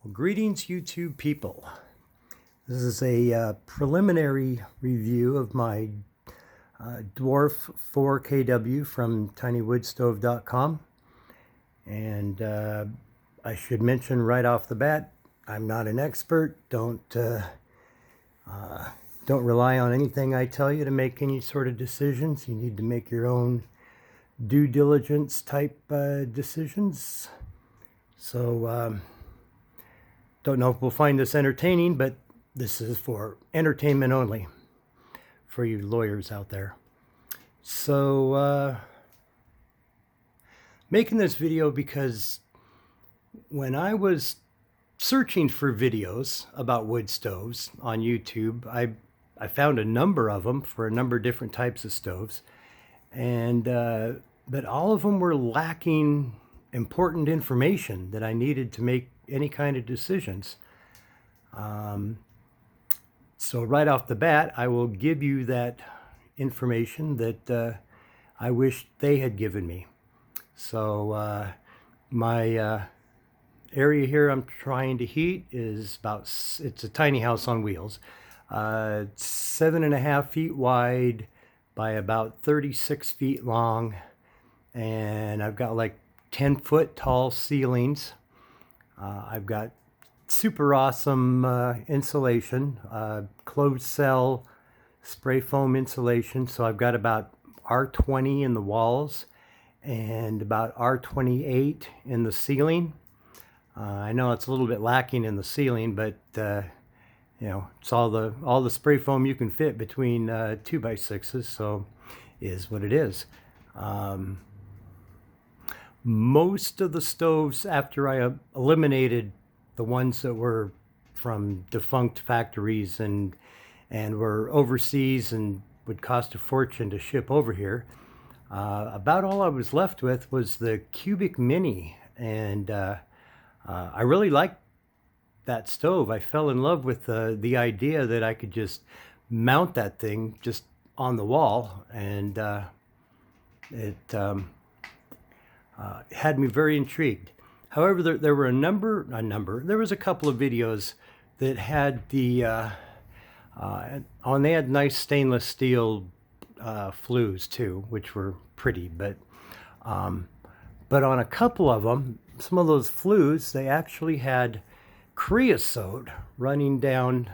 Well, greetings, YouTube people. This is a preliminary review of my Dwarf4kw from tinywoodstove.com. And I should mention right off the bat, I'm not an expert. Don't rely on anything I tell you to make any sort of decisions. You need to make your own due diligence type decisions. So don't know if we'll find this entertaining, but this is for entertainment only for you lawyers out there. So making this video because when I was searching for videos about wood stoves on YouTube, I found a number of them for a number of different types of stoves, and but all of them were lacking important information that I needed to make any kind of decisions. So right off the bat, I will give you that information that I wish they had given me. So my area here I'm trying to heat is it's a tiny house on wheels. 7.5 feet wide by about 36 feet long, and I've got like 10-foot tall ceilings. I've got super awesome insulation, closed cell spray foam insulation. So I've got about R20 in the walls and about R28 in the ceiling. I know it's a little bit lacking in the ceiling, but you know, it's all the spray foam you can fit between 2x6s, so is what it is. Most of the stoves, after I eliminated the ones that were from defunct factories and were overseas and would cost a fortune to ship over here, about all I was left with was the Cubic Mini, and I really liked that stove. I fell in love with the idea that I could just mount that thing just on the wall, and it had me very intrigued. However, there were there was a couple of videos that had they had nice stainless steel flues too, which were pretty, but on a couple of them, some of those flues, they actually had creosote running down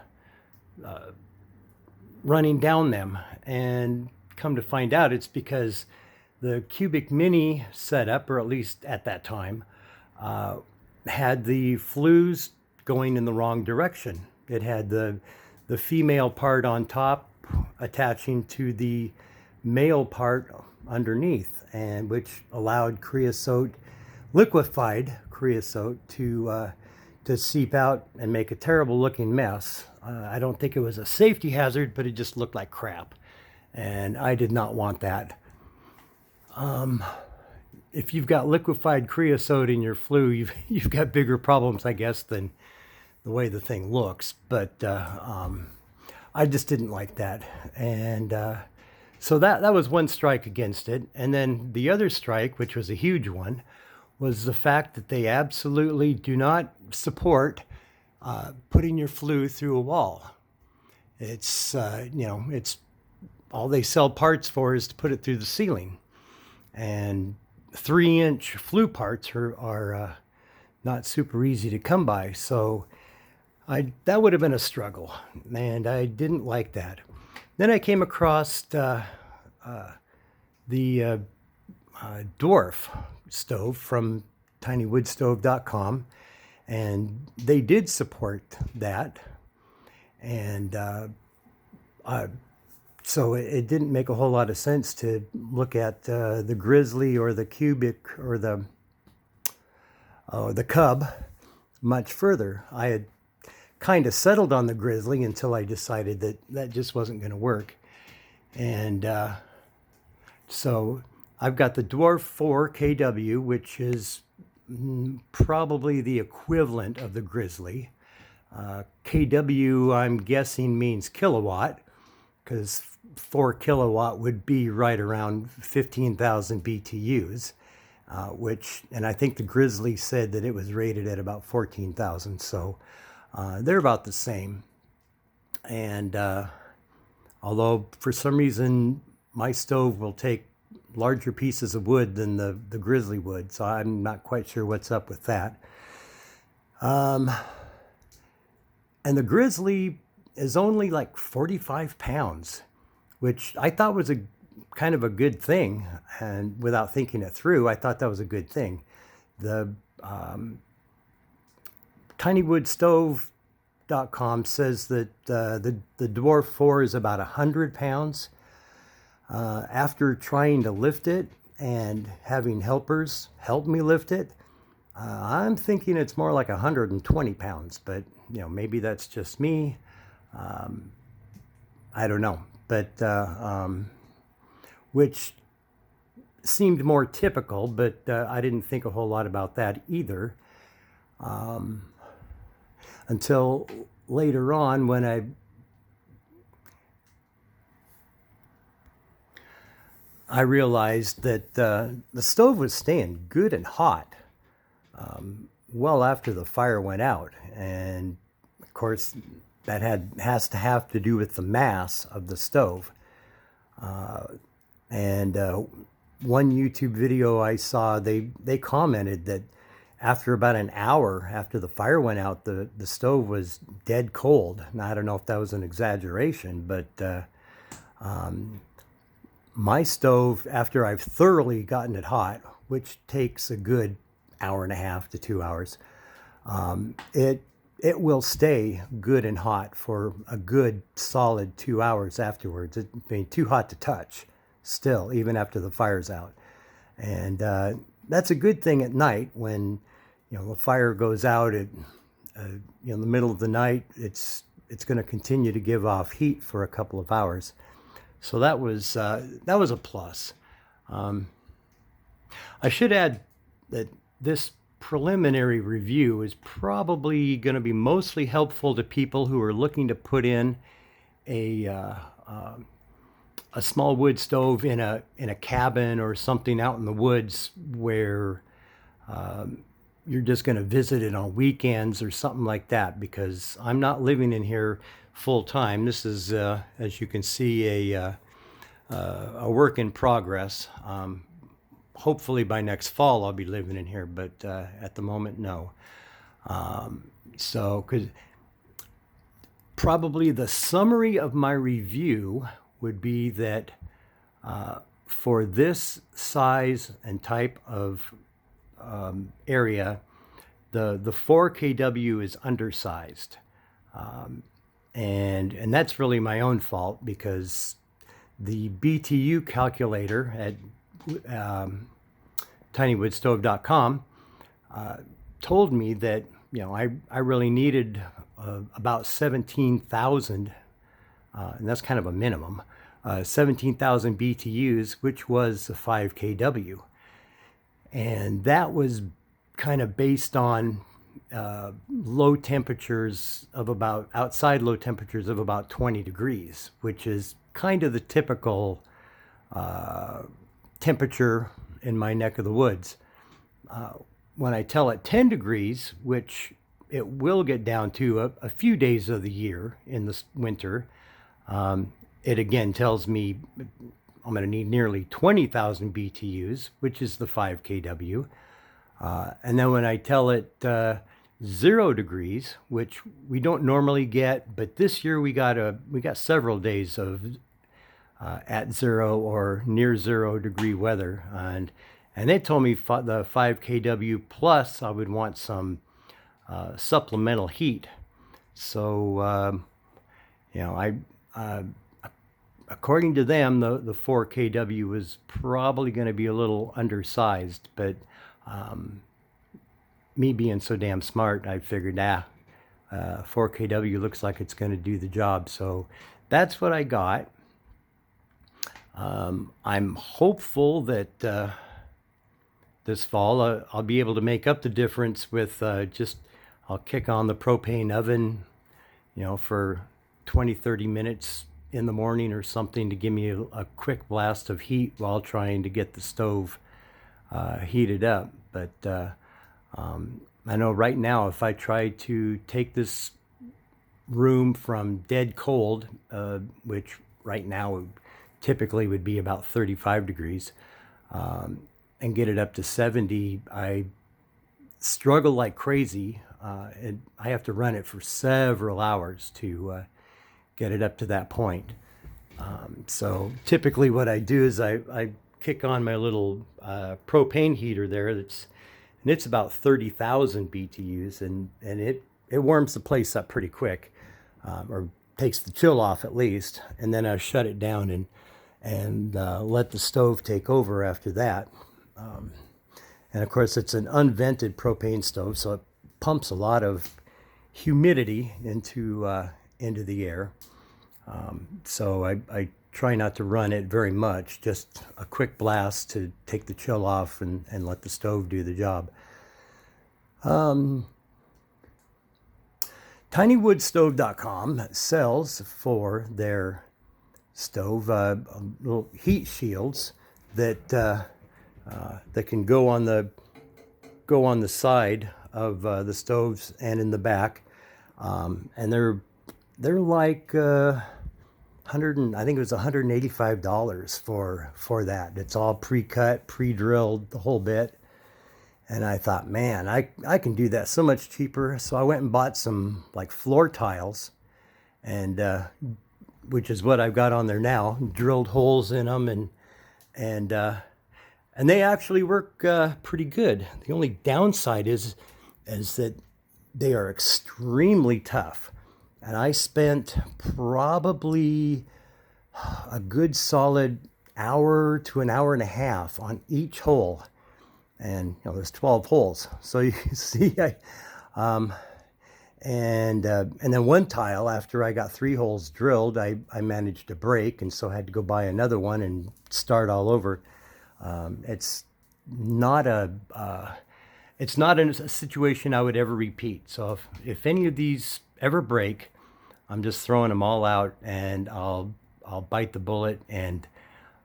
them, and come to find out it's because the Cubic Mini setup, or at least at that time, had the flues going in the wrong direction. It had the female part on top attaching to the male part underneath, and which allowed creosote, liquefied creosote, to seep out and make a terrible looking mess. I don't think it was a safety hazard, but it just looked like crap, and I did not want that. If you've got liquefied creosote in your flue, you've got bigger problems, I guess, than the way the thing looks. But I just didn't like that, and so that was one strike against it. And then the other strike, which was a huge one, was the fact that they absolutely do not support putting your flue through a wall. It's you know, it's all they sell parts for is to put it through the ceiling, and 3-inch flue parts are not super easy to come by. So that would have been a struggle, and I didn't like that. Then I came across the Dwarf stove from tinywoodstove.com, and they did support that, and so it didn't make a whole lot of sense to look at the Grizzly or the Cubic or the Cub much further. I had kind of settled on the Grizzly until I decided that just wasn't going to work, and so I've got the Dwarf4kw, which is probably the equivalent of the Grizzly. KW, I'm guessing, means kilowatt, because 4 kilowatt would be right around 15,000 BTUs. and I think the Grizzly said that it was rated at about 14,000. So they're about the same. And although for some reason my stove will take larger pieces of wood than the Grizzly would, so I'm not quite sure what's up with that. And the Grizzly is only like 45 pounds, which I thought was a kind of a good thing. And without thinking it through, I thought that was a good thing. The tinywoodstove.com says that the Dwarf 4 is about 100 pounds. After trying to lift it and having helpers help me lift it, I'm thinking it's more like 120 pounds, but maybe that's just me. I don't know, but which seemed more typical, but I didn't think a whole lot about that either. Until later on when I realized that the stove was staying good and hot well after the fire went out. And of course, that has to have to do with the mass of the stove. And one YouTube video I saw, they commented that after about an hour after the fire went out, the stove was dead cold. Now, I don't know if that was an exaggeration, but my stove, after I've thoroughly gotten it hot, which takes a good hour and a half to 2 hours, it will stay good and hot for a good solid 2 hours afterwards. It's being too hot to touch still, even after the fire's out. And that's a good thing at night when the fire goes out at in the middle of the night. It's going to continue to give off heat for a couple of hours. So that was a plus. I should add that this preliminary review is probably going to be mostly helpful to people who are looking to put in a small wood stove in a cabin or something out in the woods where you're just going to visit it on weekends or something like that, because I'm not living in here full time. This is, as you can see, a work in progress. Hopefully by next fall I'll be living in here, but at the moment, no. So, because probably the summary of my review would be that for this size and type of area, the 4kw is undersized. And that's really my own fault, because the BTU calculator at tinywoodstove.com told me that I really needed about 17,000, and that's kind of a minimum, 17,000 BTUs, which was a 5kw. And that was kind of based on low temperatures of about, outside low temperatures of about 20 degrees, which is kind of the typical temperature in my neck of the woods. When I tell it 10 degrees, which it will get down to a few days of the year in the winter, it again tells me I'm going to need nearly 20,000 BTUs, which is the 5kw. And then when I tell it 0 degrees, which we don't normally get, but this year we got several days of at 0 or near 0 degree weather, and they told me the 5kw plus I would want some supplemental heat. So according to them, the 4kw was probably going to be a little undersized, but me being so damn smart, I figured, 4kw looks like it's going to do the job. So that's what I got. I'm hopeful that this fall I'll be able to make up the difference with I'll kick on the propane oven, for 20-30 minutes in the morning or something to give me a quick blast of heat while trying to get the stove heated up. But I know right now, if I try to take this room from dead cold, which right now typically would be about 35 degrees, and get it up to 70, I struggle like crazy. And I have to run it for several hours to get it up to that point. So typically what I do is I kick on my little propane heater there, and it's about 30,000 BTUs, and it warms the place up pretty quick, or takes the chill off at least, and then I shut it down and let the stove take over after that. And of course, it's an unvented propane stove, so it pumps a lot of humidity into the air. So I try not to run it very much, just a quick blast to take the chill off and let the stove do the job. tinywoodstove.com sells for their stove little heat shields that can go on the side of the stoves and in the back, and they're like I think it was $185 for that. It's all pre-cut, pre-drilled, the whole bit. And I thought, man, I can do that so much cheaper. So I went and bought some like floor tiles, and which is what I've got on there now. Drilled holes in them, and they actually work pretty good. The only downside is that they are extremely tough. And I spent probably a good solid hour to an hour and a half on each hole. And there's 12 holes. So you can see, and then one tile, after I got 3 holes drilled, I managed to break, and so I had to go buy another one and start all over. It's not a situation I would ever repeat. So if any of these ever break, I'm just throwing them all out, and I'll bite the bullet and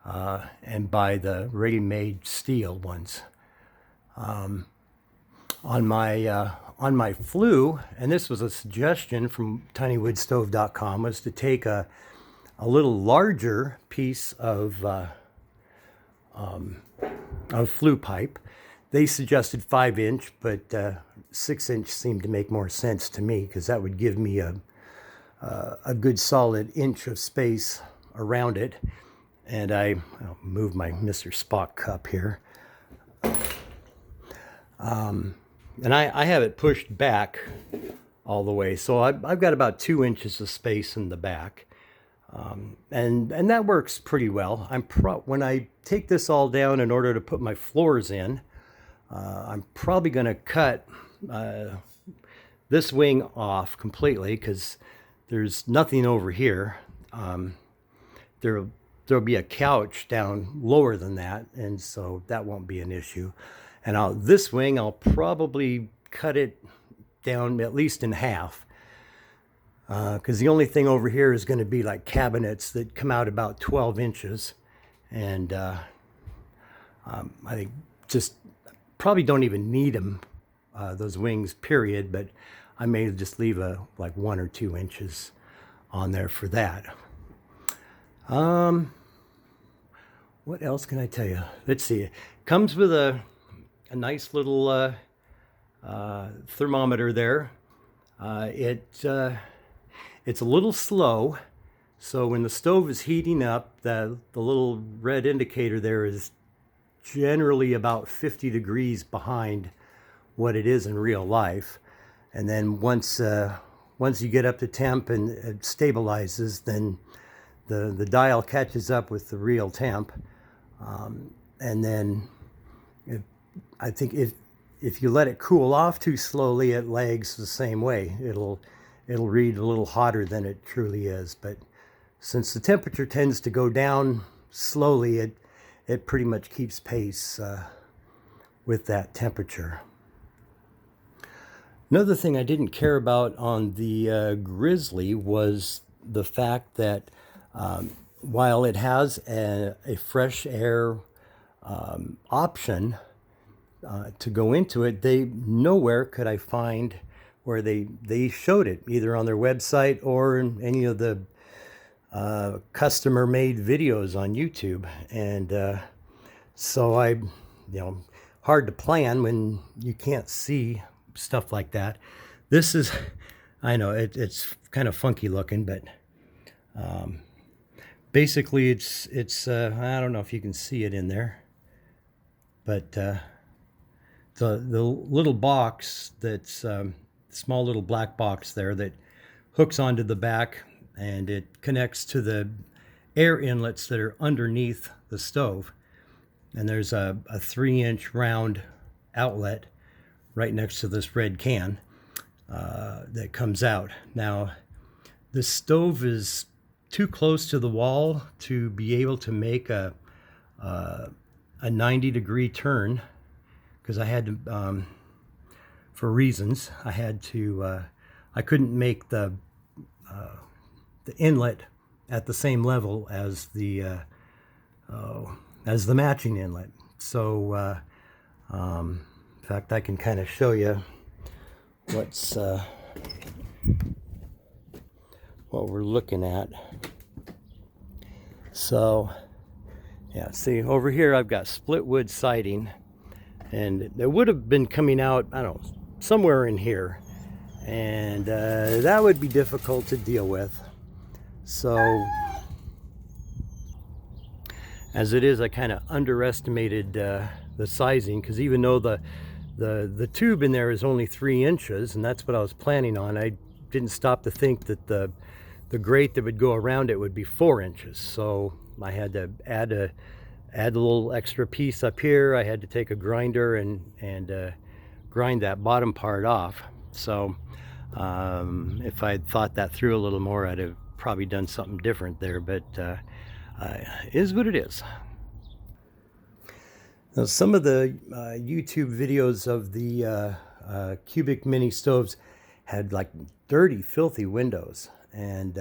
buy the ready-made steel ones. On my flue, and this was a suggestion from tinywoodstove.com, was to take a little larger piece of flue pipe. They suggested 5-inch, but 6-inch seemed to make more sense to me, because that would give me a good solid inch of space around it. And I'll move my Mr. Spock cup here. And I have it pushed back all the way, so I've got about 2 inches of space in the back, and that works pretty well. When I take this all down in order to put my floors in, I'm probably going to cut this wing off completely, because there's nothing over here. There'll be a couch down lower than that, and so that won't be an issue. And this wing, I'll probably cut it down at least in half, because the only thing over here is going to be like cabinets that come out about 12 inches. And I think just probably don't even need them, those wings, period. But I may just leave like 1 or 2 inches on there for that. What else can I tell you? Let's see. It comes with a nice little thermometer there. It's a little slow, so when the stove is heating up, the little red indicator there is generally about 50 degrees behind what it is in real life. And then once you get up to temp and it stabilizes, then the dial catches up with the real temp. And then I think if you let it cool off too slowly, it lags the same way. It'll read a little hotter than it truly is. But since the temperature tends to go down slowly, it pretty much keeps pace with that temperature. Another thing I didn't care about on the Grizzly was the fact that while it has a fresh air option, to go into it, nowhere could I find where they showed it, either on their website or in any of the customer made videos on YouTube. And so hard to plan when you can't see stuff like that. This is, I know it's kind of funky looking, but basically it's I don't know if you can see it in there, but the little box that's small little black box there that hooks onto the back, and it connects to the air inlets that are underneath the stove. And there's a 3-inch round outlet right next to this red can that comes out. Now, the stove is too close to the wall to be able to make a 90-degree turn, because I had to, for reasons, I couldn't make the inlet at the same level as the matching inlet. So, in fact, I can kind of show you what we're looking at. So, yeah, see over here I've got split wood siding, and it would have been coming out, I don't know, somewhere in here, and that would be difficult to deal with. So as it is, I kind of underestimated the sizing, because even though the tube in there is only 3 inches, and that's what I was planning on, I didn't stop to think that the grate that would go around it would be 4 inches. So I had to add a little extra piece up here. I had to take a grinder and grind that bottom part off. So if I had thought that through a little more, I'd have probably done something different there, but is what it is. Now, some of the YouTube videos of the cubic mini stoves had like dirty, filthy windows, and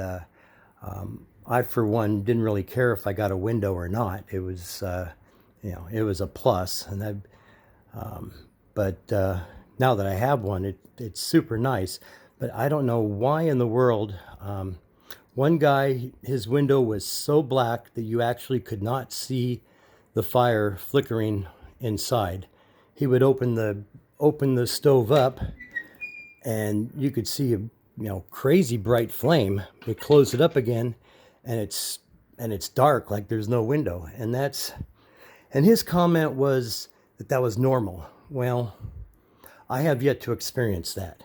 I, for one, didn't really care if I got a window or not. It was, it was a plus. And but now that I have one, it's super nice. But I don't know why in the world. One guy, his window was so black that you actually could not see the fire flickering inside. He would open the stove up, and you could see a crazy bright flame. He'd close it up again, and it's dark, like there's no window. And his comment was that was normal. Well, I have yet to experience that.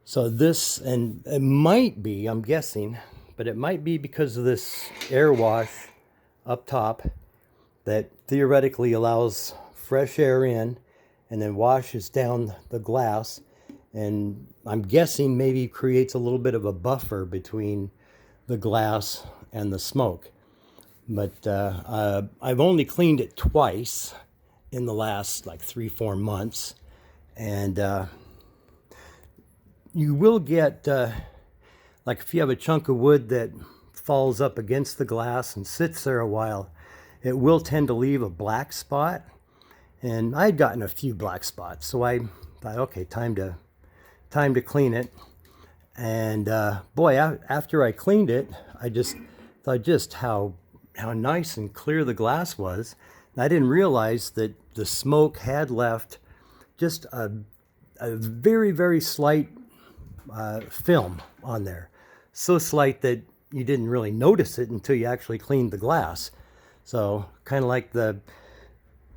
So this, and it might be, I'm guessing, but it might be because of this air wash up top that theoretically allows fresh air in and then washes down the glass. And I'm guessing maybe creates a little bit of a buffer between the glass and the smoke. But I've only cleaned it twice in the last like 3-4 months. And you will get, like if you have a chunk of wood that falls up against the glass and sits there a while, it will tend to leave a black spot. And I had gotten a few black spots, so I thought, okay, time to clean it. And boy, after I cleaned it, I just thought just how nice and clear the glass was. And I didn't realize that the smoke had left just a very, very slight film on there. So slight that you didn't really notice it until you actually cleaned the glass. So kind of like the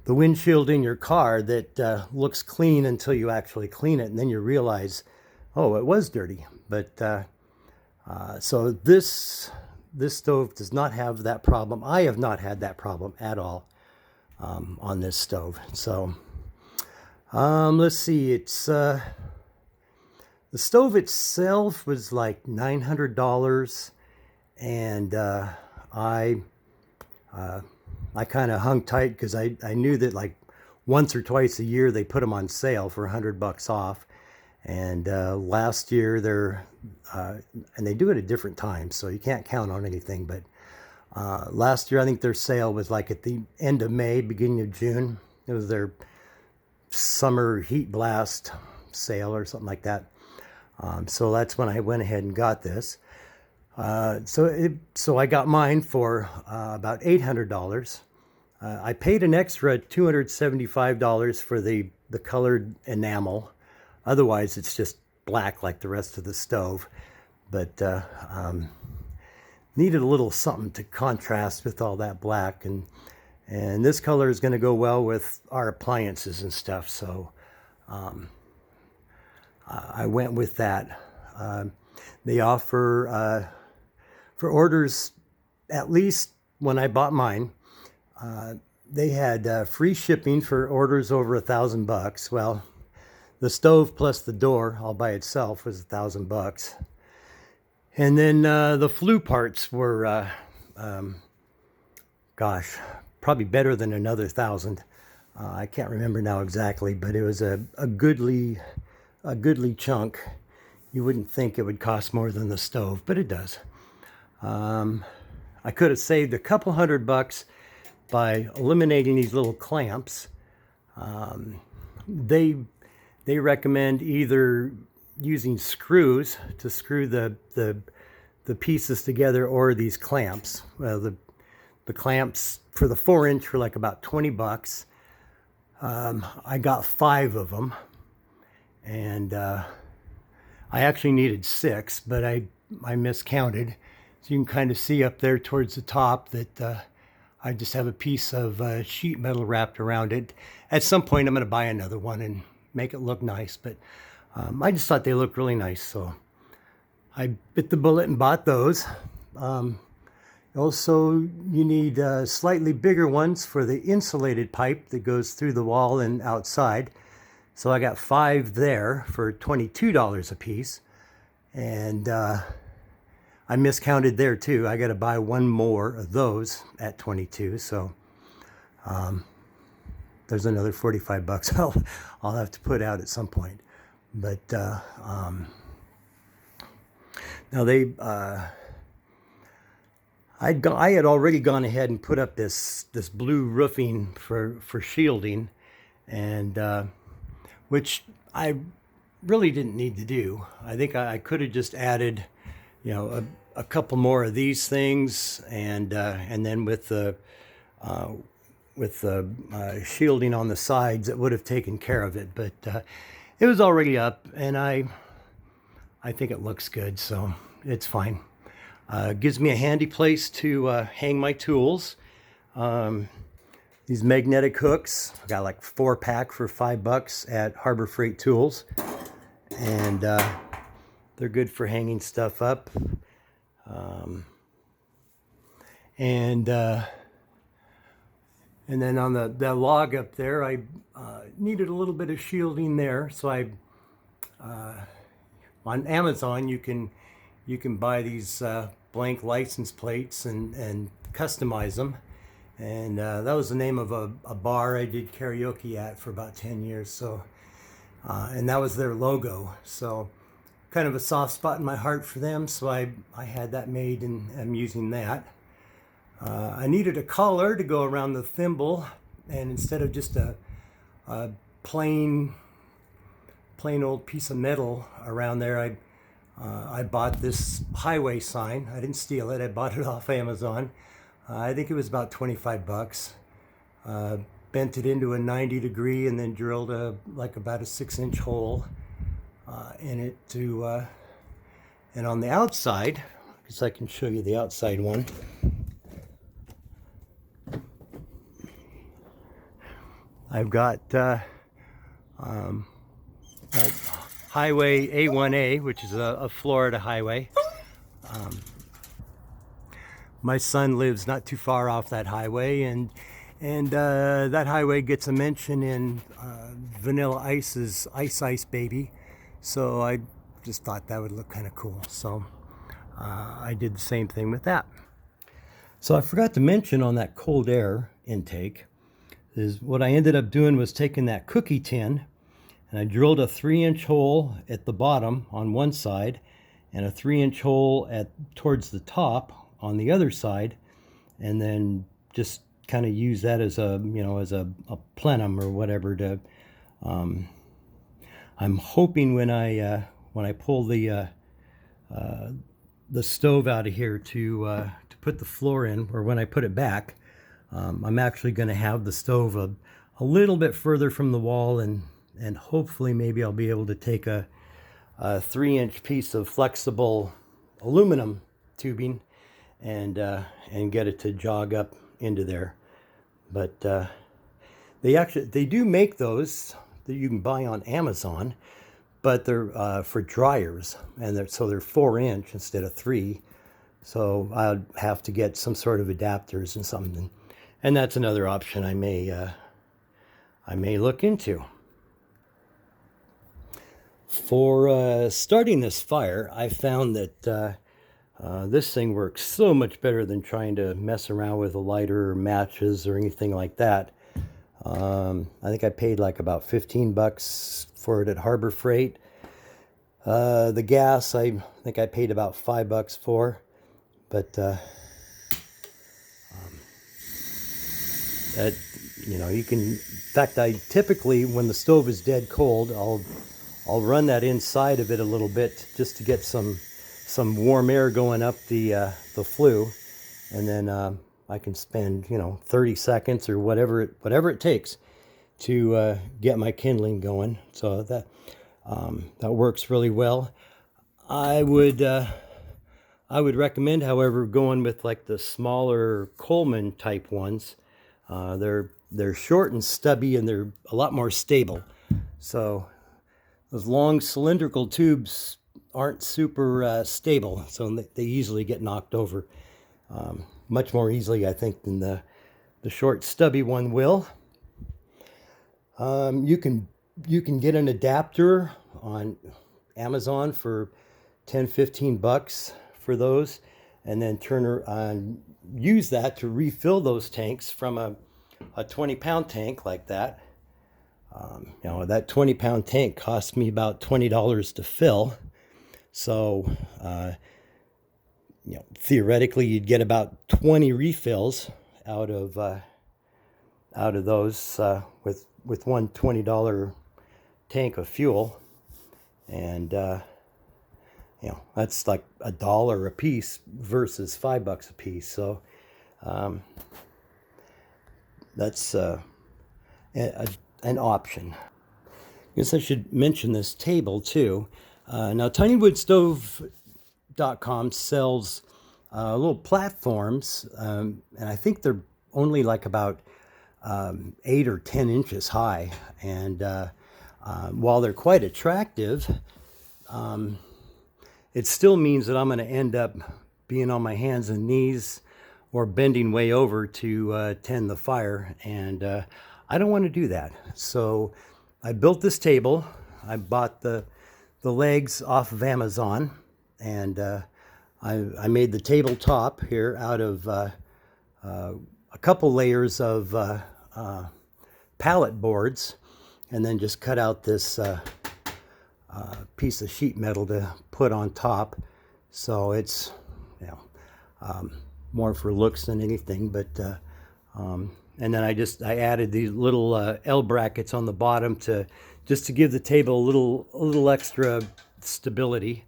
windshield in your car that looks clean until you actually clean it, and then you realize, oh, it was dirty. But so this stove does not have that problem. I have not had that problem at all on this stove. So let's see, it's the stove itself was like $900, and I kind of hung tight because I knew that like once or twice a year they put them on sale for $100 off. And last year and they do it at different times, so you can't count on anything. But last year I think their sale was like at the end of May, beginning of June. It was their summer heat blast sale or something like that. So that's when I went ahead and got this. So I got mine for about $800. I paid an extra $275 for the colored enamel. Otherwise, it's just black like the rest of the stove. But needed a little something to contrast with all that black, and this color is going to go well with our appliances and stuff. So I went with that. They offer for orders, at least when I bought mine, they had free shipping for orders over $1,000. Well, the stove plus the door all by itself was $1,000. And then the flue parts were, gosh, probably better than another 1,000. I can't remember now exactly, but it was a goodly chunk. You wouldn't think it would cost more than the stove, but it does. I could have saved a couple $100 by eliminating these little clamps. They recommend either using screws to screw the pieces together, or these clamps. Well, the clamps for the 4-inch were like about $20. I got 5 of them, and I actually needed 6, but I miscounted. So you can kind of see up there towards the top that I just have a piece of sheet metal wrapped around it. At some point I'm going to buy another one and make it look nice, but I just thought they looked really nice, so I bit the bullet and bought those. Also, you need slightly bigger ones for the insulated pipe that goes through the wall and outside. So I got 5 there for $22 a piece, and I miscounted there too. I got to buy 1 more of those at 22. So there's another $45 I'll have to put out at some point. But now I had already gone ahead and put up this blue roofing for shielding, and which I really didn't need to do. I think I could have just added, a couple more of these things, and then with the shielding on the sides, it would have taken care of it. But it was already up, and I think it looks good, so it's fine. Gives me a handy place to hang my tools. These magnetic hooks, I got like 4-pack for $5 at Harbor Freight Tools, and they're good for hanging stuff up. And then on the log up there, I needed a little bit of shielding there, so on Amazon you can buy these blank license plates and customize them. And that was the name of a bar I did karaoke at for about 10 years. So, and that was their logo. So kind of a soft spot in my heart for them. So I had that made, and I'm using that. I needed a collar to go around the thimble, and instead of just a plain old piece of metal around there, I bought this highway sign. I didn't steal it. I bought it off Amazon. I think it was about $25. Bent it into a 90-degree and then drilled about a 6-inch hole in it to, and on the outside, because I can show you the outside one. I've got Highway A1A, which is a Florida highway. My son lives not too far off that highway, and that highway gets a mention in Vanilla Ice's Ice Baby. So I just thought that would look kind of cool. So I did the same thing with that. So I forgot to mention on that cold air intake is what I ended up doing was taking that cookie tin, and I drilled a 3-inch hole at the bottom on one side and a 3-inch hole towards the top on the other side, and then just kind of use that as a plenum or whatever to I'm hoping when I pull the stove out of here to put the floor in, or when I put it back, I'm actually going to have the stove a little bit further from the wall, and hopefully maybe I'll be able to take a 3-inch piece of flexible aluminum tubing and get it to jog up into there. But they do make those that you can buy on Amazon, but they're for dryers, and they're 4-inch instead of 3. So I'd have to get some sort of adapters and something, and that's another option I may look into. For starting this fire, I found that this thing works so much better than trying to mess around with a lighter or matches or anything like that. I think I paid like about 15 bucks for it at Harbor Freight. The gas, I think I paid about 5 bucks for, but that, you can. In fact, I typically, when the stove is dead cold, I'll run that inside of it a little bit just to get some warm air going up the flue, and then I can spend 30 seconds or whatever it takes to get my kindling going. So that works really well. I would recommend, however, going with like the smaller Coleman type ones. They're short and stubby, and they're a lot more stable. So those long cylindrical tubes aren't super stable, so they easily get knocked over. Much more easily, I think, than the short stubby one will. You can get an adapter on Amazon for 10-15 bucks for those, and then use that to refill those tanks from a 20-pound tank like that. That 20-pound tank cost me about $20 to fill. So, theoretically, you'd get about 20 refills out of those with one $20 tank of fuel, and that's like $1 a piece versus 5 bucks a piece. So, that's an option. I guess I should mention this table too. Now, tinywoodstove.com sells little platforms, and I think they're only like about 8 or 10 inches high. And while they're quite attractive, it still means that I'm going to end up being on my hands and knees or bending way over to tend the fire, and I don't want to do that. So I built this table. I bought the legs off of Amazon, and I made the tabletop here out of a couple layers of pallet boards, and then just cut out this piece of sheet metal to put on top. So it's more for looks than anything, but and then I added these little L brackets on the bottom to give the table a little extra stability.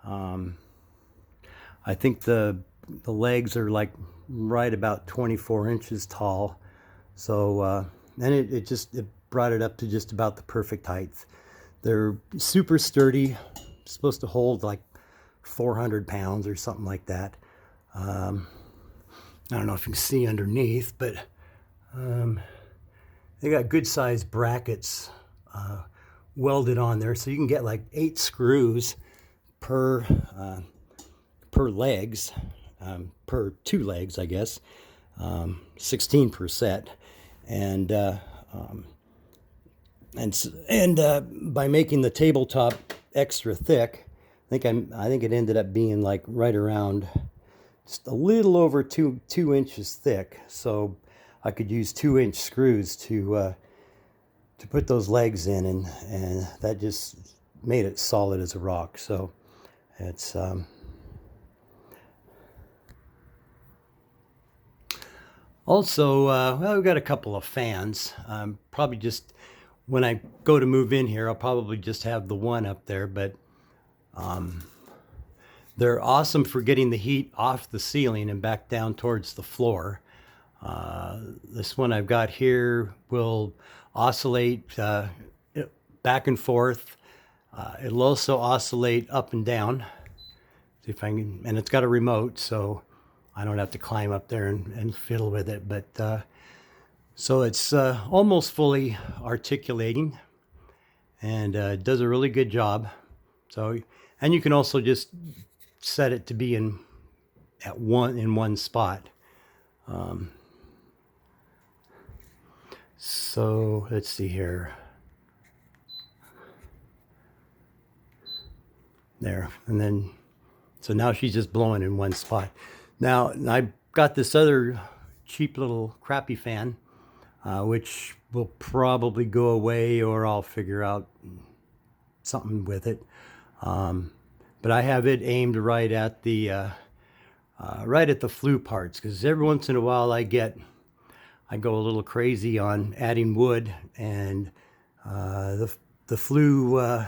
I think the legs are like right about 24 inches tall, so and it brought it up to just about the perfect height. They're super sturdy, supposed to hold like 400 pounds or something like that. I don't know if you can see underneath, but they got good sized brackets welded on there, so you can get like 8 screws per legs, per 2 legs, I guess, 16 per set, and by making the tabletop extra thick, I think it ended up being like right around just a little over two inches thick. So I could use 2-inch screws to put those legs in, and that just made it solid as a rock. So it's also well, we've got a couple of fans. Probably just when I go to move in here, I'll probably just have the one up there, but they're awesome for getting the heat off the ceiling and back down towards the floor. This one I've got here will oscillate back and forth. It'll also oscillate up and down. See if I can, and it's got a remote, so I don't have to climb up there and fiddle with it. But so it's almost fully articulating, and does a really good job. So, and you can also just set it to be in one spot. So let's see here. There, and then, so now she's just blowing in one spot. Now I got this other cheap little crappy fan, which will probably go away, or I'll figure out something with it. But I have it aimed right at the flue parts, because every once in a while I go a little crazy on adding wood, and the flue,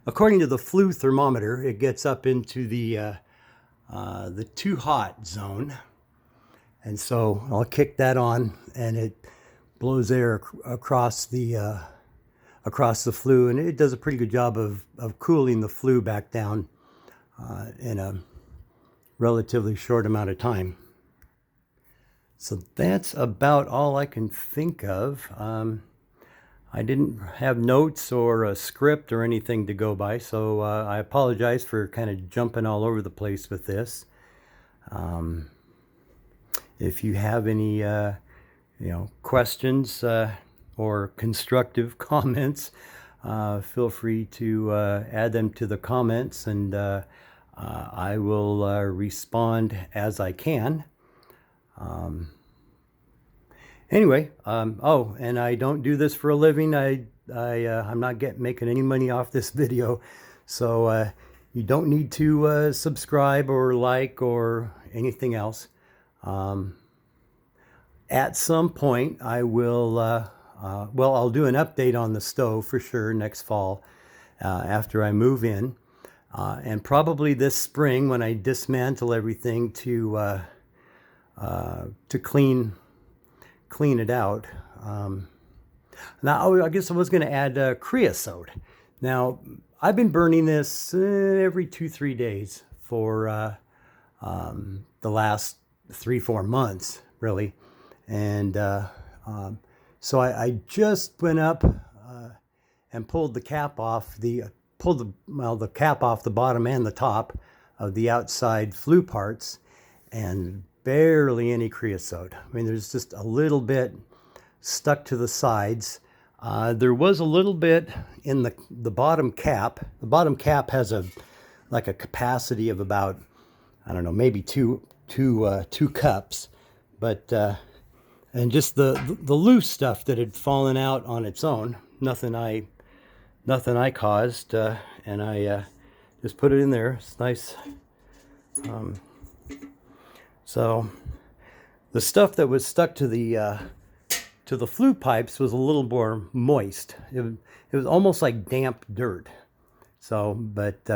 according to the flue thermometer, it gets up into the too hot zone, and so I'll kick that on, and it blows air across the flue, and it does a pretty good job of cooling the flue back down in a relatively short amount of time. So that's about all I can think of. I didn't have notes or a script or anything to go by, so I apologize for kind of jumping all over the place with this. If you have any questions or constructive comments, feel free to add them to the comments, and I will respond as I can. Anyway, oh, and I don't do this for a living. I'm not making any money off this video, so you don't need to subscribe or like or anything else. At some point, I will, well, I'll do an update on the stove for sure next fall after I move in, and probably this spring when I dismantle everything to clean it out. Now, I guess I was going to add creosote. Now, I've been burning this every 2-3 days for the last 3-4 months, really. And so I just went up and pulled the cap off the cap off the bottom and the top of the outside flue parts, and barely any creosote. I mean, there's just a little bit stuck to the sides. There was a little bit in the bottom cap. The bottom cap has a capacity of about, I don't know, maybe two cups, but and just the loose stuff that had fallen out on its own. Nothing I caused, and I just put it in there. It's nice. So the stuff that was stuck to the flue pipes was a little more moist. It was almost like damp dirt. So, but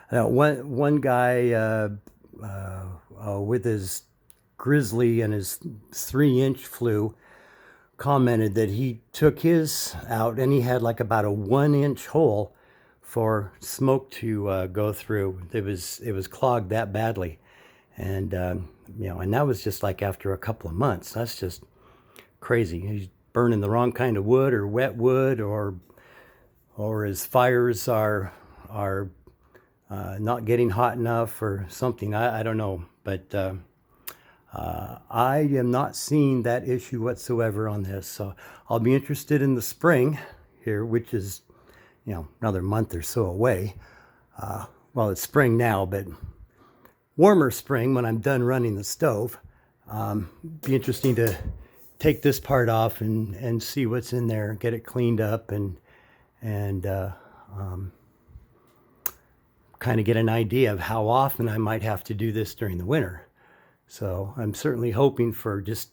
one guy with his Grizzly and his 3-inch flue commented that he took his out and he had like about a 1-inch hole for smoke to go through. It was clogged that badly. And and that was just like after a couple of months. That's just crazy. He's burning the wrong kind of wood, or wet wood, or his fires are not getting hot enough or something. I don't know, but I am not seeing that issue whatsoever on this. So I'll be interested in the spring here, which is another month or so away. Well, it's spring now, but warmer spring when I'm done running the stove. Be interesting to take this part off and see what's in there, get it cleaned up, and kind of get an idea of how often I might have to do this during the winter. So I'm certainly hoping for just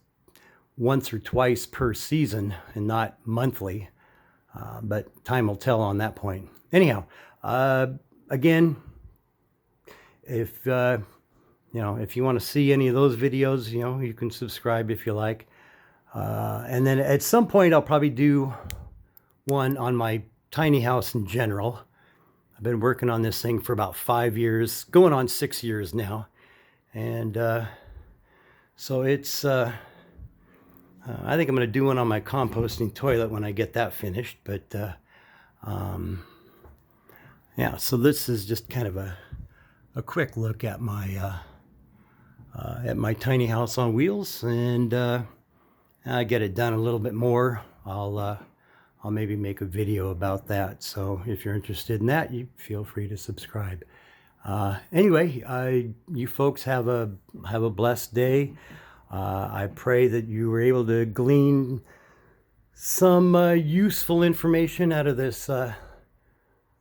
once or twice per season and not monthly. But time will tell on that point. Anyhow, again, if if you want to see any of those videos, you can subscribe if you like. And then at some point, I'll probably do one on my tiny house in general. I've been working on this thing for about 5 years, going on 6 years now. And so it's, I think I'm going to do one on my composting toilet when I get that finished. But yeah, so this is just kind of a quick look at my tiny house on wheels, and I get it done a little bit more. I'll maybe make a video about that. So if you're interested in that, you feel free to subscribe. Anyway, you folks have a blessed day. I pray that you were able to glean some useful information out of this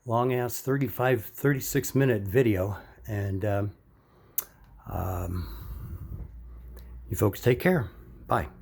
long ass 36 minute video. And you folks take care. Bye.